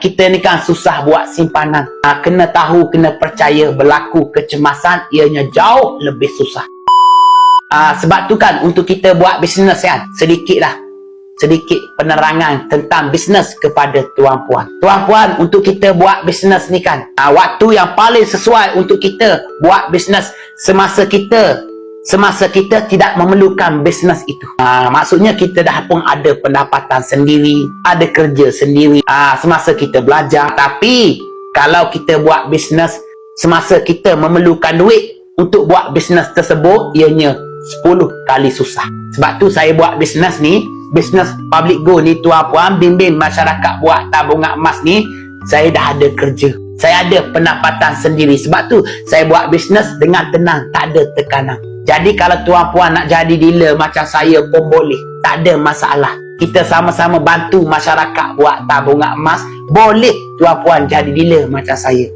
Kita ni kan susah buat simpanan. Kena tahu, kena percaya berlaku kecemasan ianya jauh lebih susah. Sebab tu kan untuk kita buat bisnes kan, sedikit penerangan tentang bisnes kepada tuan-puan. Tuan-puan, untuk kita buat bisnes ni kan, waktu yang paling sesuai untuk kita buat bisnes semasa kita tidak memerlukan bisnes itu. Maksudnya kita dah pun ada pendapatan sendiri, ada kerja sendiri, semasa kita belajar. Tapi kalau kita buat bisnes semasa kita memerlukan duit untuk buat bisnes tersebut, ianya 10 kali susah. Sebab tu saya buat bisnes ni, bisnes public go ni tuan-puan, bimbing masyarakat buat tabungan emas ni, saya dah ada kerja, saya ada pendapatan sendiri. Sebab tu saya buat bisnes dengan tenang, tak ada tekanan. Jadi kalau tuan-puan nak jadi dealer macam saya pun boleh, tak ada masalah. Kita sama-sama bantu masyarakat buat tabungan emas, boleh tuan-puan jadi dealer macam saya.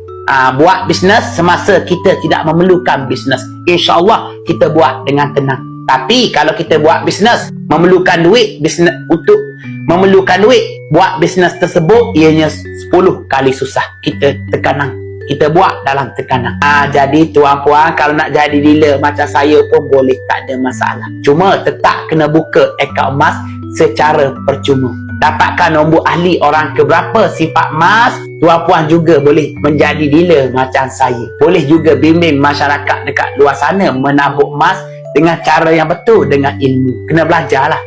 Buat bisnes semasa kita tidak memerlukan bisnes, InsyaAllah kita buat dengan tenang. Tapi kalau kita buat bisnes memerlukan duit, bisnes untuk memerlukan duit, buat bisnes tersebut ianya 10 kali susah. Kita tekanan, kita buat dalam tekanan. Jadi tuan-puan, kalau nak jadi dealer macam saya pun boleh, tak ada masalah. Cuma tetap kena buka akaun emas secara percuma. Dapatkan nombor ahli orang keberapa sifat emas, tuan-puan juga boleh menjadi dealer macam saya. Boleh juga bimbing masyarakat dekat luar sana menabung emas dengan cara yang betul, dengan ilmu. Kena belajar lah.